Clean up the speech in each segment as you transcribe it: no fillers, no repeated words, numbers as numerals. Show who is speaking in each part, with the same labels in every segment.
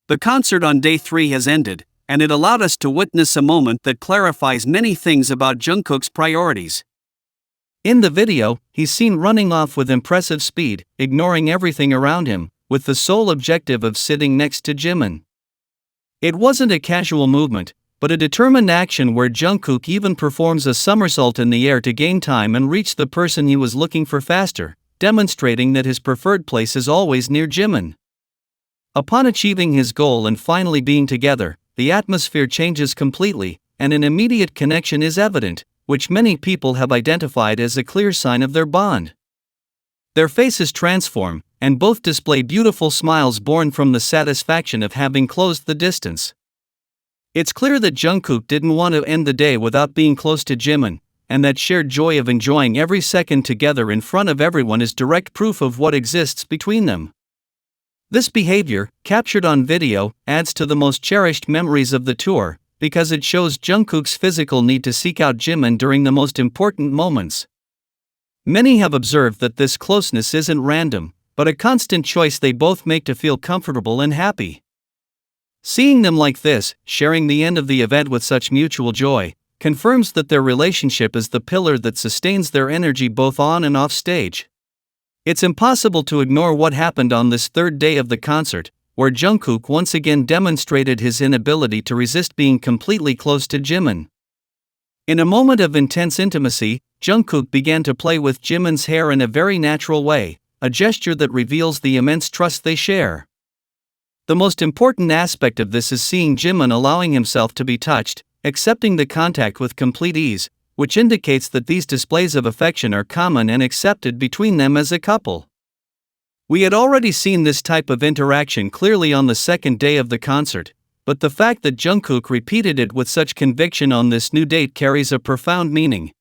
Speaker 1: The concert on day 3 has ended, and it allowed us to witness a moment that clarifies many things about Jungkook's priorities. In the video, he's seen running off with impressive speed, ignoring everything around him, with the sole objective of sitting next to Jimin. It wasn't a casual movement, but a determined action where Jungkook even performs a somersault in the air to gain time and reach the person he was looking for faster, demonstrating that his preferred place is always near Jimin. Upon achieving his goal and finally being together, the atmosphere changes completely, and an immediate connection is evident, which many people have identified as a clear sign of their bond. Their faces transform, and both display beautiful smiles born from the satisfaction of having closed the distance. It's clear that Jungkook didn't want to end the day without being close to Jimin, and that shared joy of enjoying every second together in front of everyone is direct proof of what exists between them. This behavior, captured on video, adds to the most cherished memories of the tour, because it shows Jungkook's physical need to seek out Jimin during the most important moments. Many have observed that this closeness isn't random, but a constant choice they both make to feel comfortable and happy. Seeing them like this, sharing the end of the event with such mutual joy, confirms that their relationship is the pillar that sustains their energy both on and off stage. It's impossible to ignore what happened on this third day of the concert, where Jungkook once again demonstrated his inability to resist being completely close to Jimin. In a moment of intense intimacy, Jungkook began to play with Jimin's hair in a very natural way, a gesture that reveals the immense trust they share. The most important aspect of this is seeing Jimin allowing himself to be touched, accepting the contact with complete ease, which indicates that these displays of affection are common and accepted between them as a couple. We had already seen this type of interaction clearly on the second day of the concert, but the fact that Jungkook repeated it with such conviction on this new date carries a profound meaning.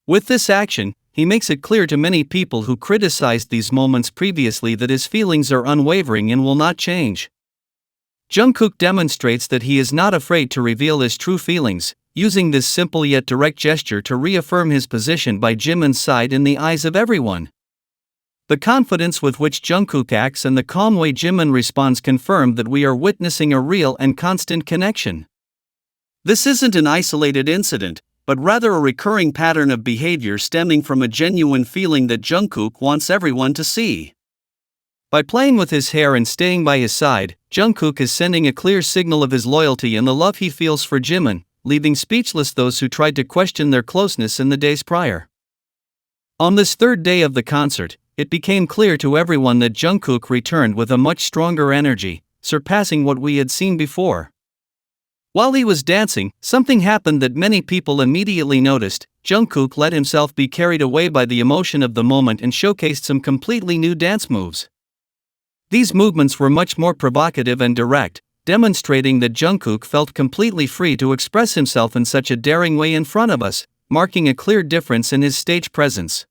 Speaker 1: With this action, he makes it clear to many people who criticized these moments previously that his feelings are unwavering and will not change. Jungkook demonstrates that he is not afraid to reveal his true feelings, using this simple yet direct gesture to reaffirm his position by Jimin's side in the eyes of everyone. The confidence with which Jungkook acts and the calm way Jimin responds confirm that we are witnessing a real and constant connection. This isn't an isolated incident, but rather a recurring pattern of behavior stemming from a genuine feeling that Jungkook wants everyone to see. By playing with his hair and staying by his side, Jungkook is sending a clear signal of his loyalty and the love he feels for Jimin, leaving speechless those who tried to question their closeness in the days prior. On this third day of the concert, it became clear to everyone that Jungkook returned with a much stronger energy, surpassing what we had seen before. While he was dancing, something happened that many people immediately noticed. Jungkook let himself be carried away by the emotion of the moment and showcased some completely new dance moves. These movements were much more provocative and direct, demonstrating that Jungkook felt completely free to express himself in such a daring way in front of us, marking a clear difference in his stage presence.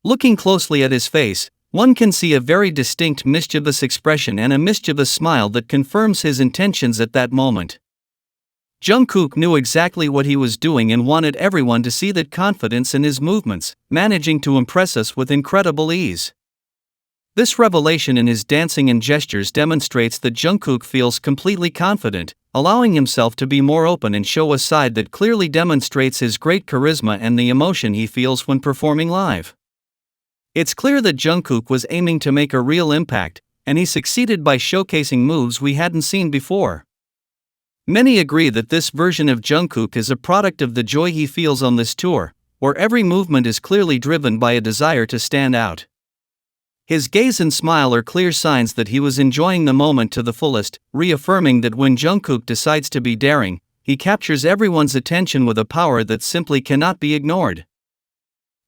Speaker 1: Looking closely at his face, one can see a very distinct mischievous expression and a mischievous smile that confirms his intentions at that moment. Jungkook knew exactly what he was doing and wanted everyone to see that confidence in his movements, managing to impress us with incredible ease. This revelation in his dancing and gestures demonstrates that Jungkook feels completely confident, allowing himself to be more open and show a side that clearly demonstrates his great charisma and the emotion he feels when performing live. It's clear that Jungkook was aiming to make a real impact, and he succeeded by showcasing moves we hadn't seen before. Many agree that this version of Jungkook is a product of the joy he feels on this tour, where every movement is clearly driven by a desire to stand out. His gaze and smile are clear signs that he was enjoying the moment to the fullest, reaffirming that when Jungkook decides to be daring, he captures everyone's attention with a power that simply cannot be ignored.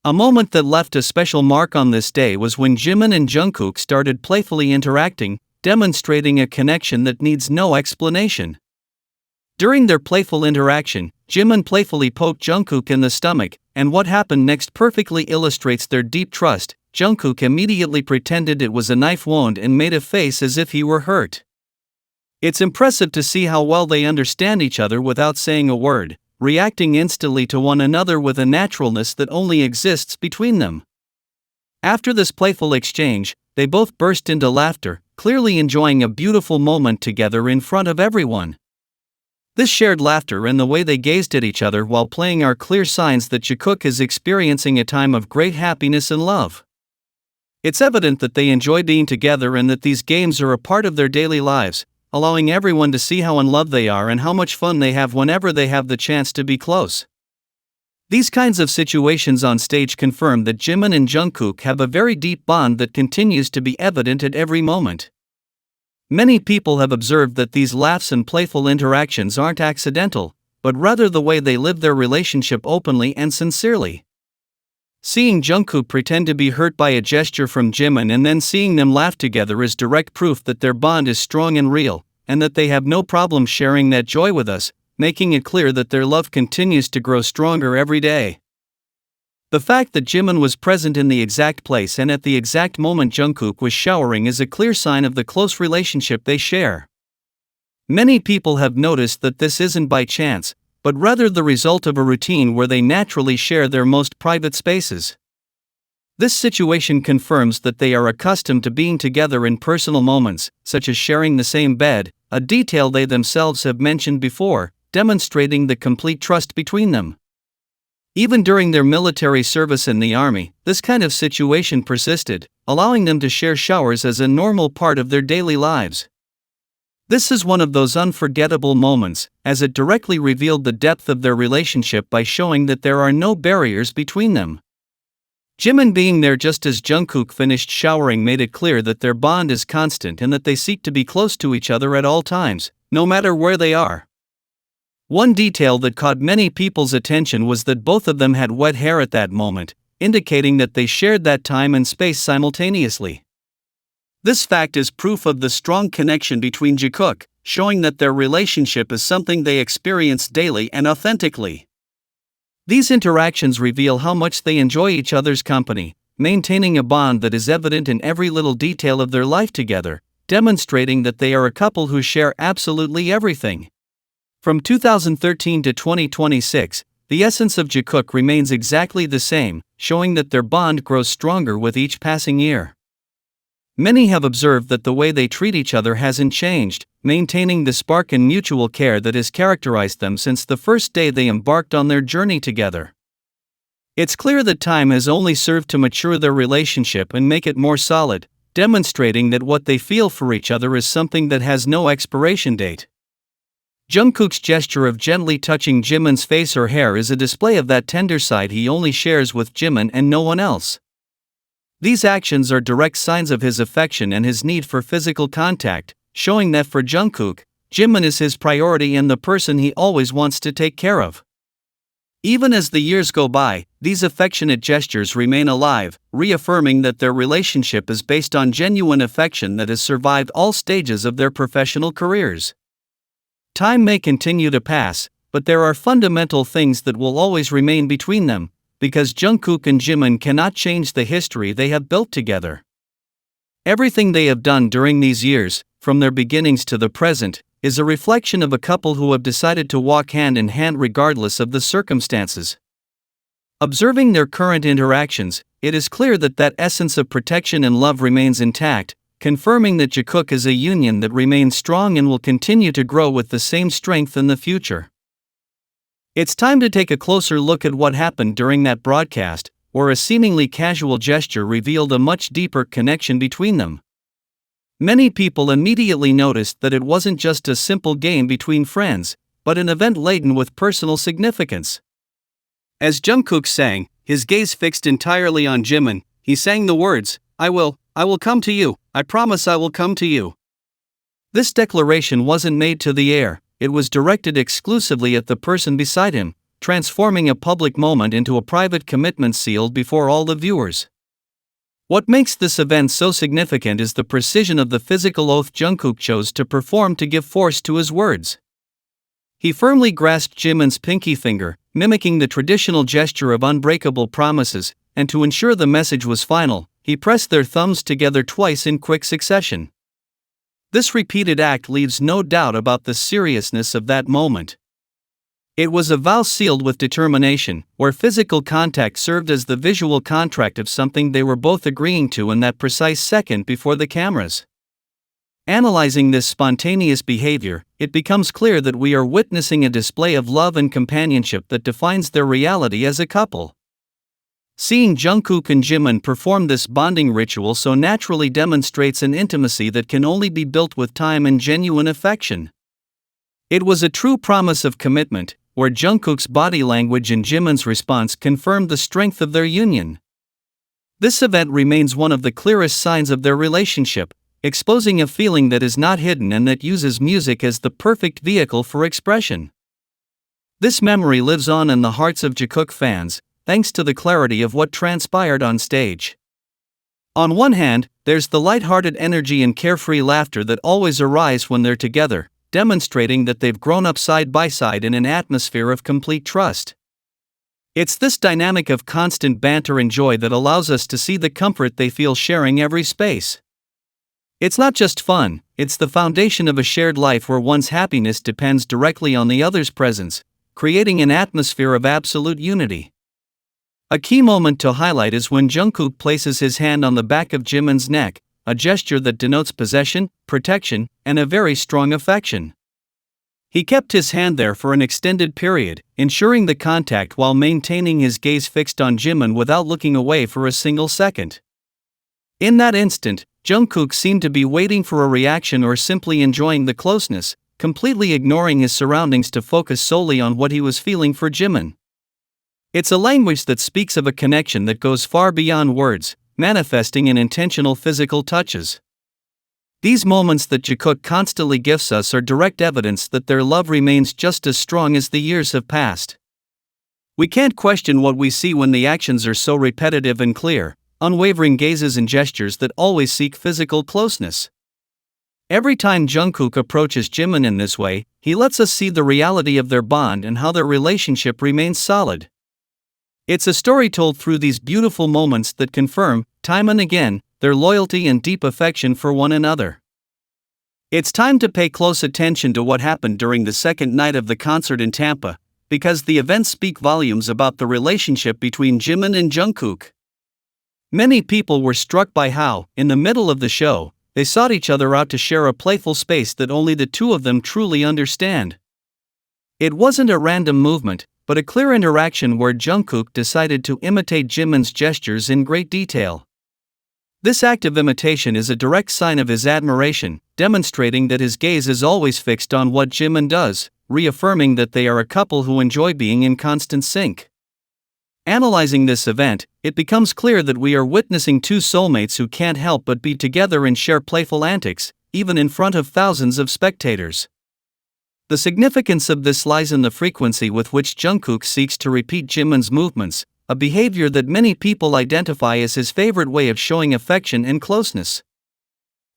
Speaker 1: A moment that left a special mark on this day was when Jimin and Jungkook started playfully interacting, demonstrating a connection that needs no explanation. During their playful interaction, Jimin playfully poked Jungkook in the stomach, and what happened next perfectly illustrates their deep trust. Jungkook immediately pretended it was a knife wound and made a face as if he were hurt. It's impressive to see how well they understand each other without saying a word, reacting instantly to one another with a naturalness that only exists between them. After this playful exchange, they both burst into laughter, clearly enjoying a beautiful moment together in front of everyone. This shared laughter and the way they gazed at each other while playing are clear signs that Jikook is experiencing a time of great happiness and love. It's evident that they enjoy being together and that these games are a part of their daily lives, allowing everyone to see how in love they are and how much fun they have whenever they have the chance to be close. These kinds of situations on stage confirm that Jimin and Jungkook have a very deep bond that continues to be evident at every moment. Many people have observed that these laughs and playful interactions aren't accidental, but rather the way they live their relationship openly and sincerely. Seeing Jungkook pretend to be hurt by a gesture from Jimin and then seeing them laugh together is direct proof that their bond is strong and real, and that they have no problem sharing that joy with us, making it clear that their love continues to grow stronger every day. The fact that Jimin was present in the exact place and at the exact moment Jungkook was showering is a clear sign of the close relationship they share. Many people have noticed that this isn't by chance, but rather the result of a routine where they naturally share their most private spaces. This situation confirms that they are accustomed to being together in personal moments, such as sharing the same bed, a detail they themselves have mentioned before, demonstrating the complete trust between them. Even during their military service in the army, this kind of situation persisted, allowing them to share showers as a normal part of their daily lives. This is one of those unforgettable moments, as it directly revealed the depth of their relationship by showing that there are no barriers between them. Jimin being there just as Jungkook finished showering made it clear that their bond is constant and that they seek to be close to each other at all times, no matter where they are. One detail that caught many people's attention was that both of them had wet hair at that moment, indicating that they shared that time and space simultaneously. This fact is proof of the strong connection between Jikook, showing that their relationship is something they experience daily and authentically. These interactions reveal how much they enjoy each other's company, maintaining a bond that is evident in every little detail of their life together, demonstrating that they are a couple who share absolutely everything. From 2013 to 2026, the essence of Jikook remains exactly the same, showing that their bond grows stronger with each passing year. Many have observed that the way they treat each other hasn't changed, maintaining the spark and mutual care that has characterized them since the first day they embarked on their journey together. It's clear that time has only served to mature their relationship and make it more solid, demonstrating that what they feel for each other is something that has no expiration date. Jungkook's gesture of gently touching Jimin's face or hair is a display of that tender side he only shares with Jimin and no one else. These actions are direct signs of his affection and his need for physical contact, showing that for Jungkook, Jimin is his priority and the person he always wants to take care of. Even as the years go by, these affectionate gestures remain alive, reaffirming that their relationship is based on genuine affection that has survived all stages of their professional careers. Time may continue to pass, but there are fundamental things that will always remain between them, because Jungkook and Jimin cannot change the history they have built together. Everything they have done during these years, from their beginnings to the present, is a reflection of a couple who have decided to walk hand in hand regardless of the circumstances. Observing their current interactions, it is clear that that essence of protection and love remains intact, confirming that Jikook is a union that remains strong and will continue to grow with the same strength in the future. It's time to take a closer look at what happened during that broadcast, where a seemingly casual gesture revealed a much deeper connection between them. Many people immediately noticed that it wasn't just a simple game between friends, but an event laden with personal significance. As Jungkook sang, his gaze fixed entirely on Jimin, he sang the words, I will come to you, I promise I will come to you. This declaration wasn't made to the air, it was directed exclusively at the person beside him, transforming a public moment into a private commitment sealed before all the viewers. What makes this event so significant is the precision of the physical oath Jungkook chose to perform to give force to his words. He firmly grasped Jimin's pinky finger, mimicking the traditional gesture of unbreakable promises, and to ensure the message was final, he pressed their thumbs together twice in quick succession. This repeated act leaves no doubt about the seriousness of that moment. It was a vow sealed with determination, where physical contact served as the visual contract of something they were both agreeing to in that precise second before the cameras. Analyzing this spontaneous behavior, it becomes clear that we are witnessing a display of love and companionship that defines their reality as a couple. Seeing Jungkook and Jimin perform this bonding ritual so naturally demonstrates an intimacy that can only be built with time and genuine affection. It was a true promise of commitment, where Jungkook's body language and Jimin's response confirmed the strength of their union. This event remains one of the clearest signs of their relationship, exposing a feeling that is not hidden and that uses music as the perfect vehicle for expression. This memory lives on in the hearts of Jikook fans, thanks to the clarity of what transpired on stage. On one hand, there's the light-hearted energy and carefree laughter that always arise when they're together, demonstrating that they've grown up side by side in an atmosphere of complete trust. It's this dynamic of constant banter and joy that allows us to see the comfort they feel sharing every space. It's not just fun, it's the foundation of a shared life where one's happiness depends directly on the other's presence, creating an atmosphere of absolute unity. A key moment to highlight is when Jungkook places his hand on the back of Jimin's neck, a gesture that denotes possession, protection, and a very strong affection. He kept his hand there for an extended period, ensuring the contact while maintaining his gaze fixed on Jimin without looking away for a single second. In that instant, Jungkook seemed to be waiting for a reaction or simply enjoying the closeness, completely ignoring his surroundings to focus solely on what he was feeling for Jimin. It's a language that speaks of a connection that goes far beyond words, manifesting in intentional physical touches. These moments that Jikook constantly gifts us are direct evidence that their love remains just as strong as the years have passed. We can't question what we see when the actions are so repetitive and clear, unwavering gazes and gestures that always seek physical closeness. Every time Jungkook approaches Jimin in this way, he lets us see the reality of their bond and how their relationship remains solid. It's a story told through these beautiful moments that confirm, time and again, their loyalty and deep affection for one another. It's time to pay close attention to what happened during the second night of the concert in Tampa, because the events speak volumes about the relationship between Jimin and Jungkook. Many people were struck by how, in the middle of the show, they sought each other out to share a playful space that only the two of them truly understand. It wasn't a random movement, but a clear interaction where Jungkook decided to imitate Jimin's gestures in great detail. This act of imitation is a direct sign of his admiration, demonstrating that his gaze is always fixed on what Jimin does, reaffirming that they are a couple who enjoy being in constant sync. Analyzing this event, it becomes clear that we are witnessing two soulmates who can't help but be together and share playful antics, even in front of thousands of spectators. The significance of this lies in the frequency with which Jungkook seeks to repeat Jimin's movements, a behavior that many people identify as his favorite way of showing affection and closeness.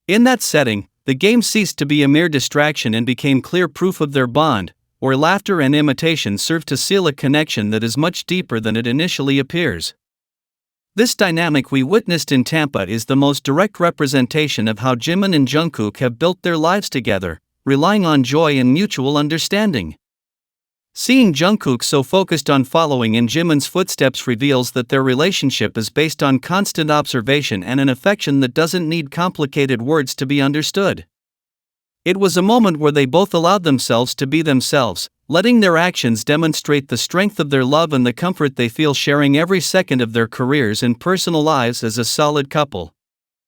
Speaker 1: In that setting, the game ceased to be a mere distraction and became clear proof of their bond, where laughter and imitation serve to seal a connection that is much deeper than it initially appears. This dynamic we witnessed in Tampa is the most direct representation of how Jimin and Jungkook have built their lives together, relying on joy and mutual understanding. Seeing Jungkook so focused on following in Jimin's footsteps reveals that their relationship is based on constant observation and an affection that doesn't need complicated words to be understood. It was a moment where they both allowed themselves to be themselves, letting their actions demonstrate the strength of their love and the comfort they feel sharing every second of their careers and personal lives as a solid couple.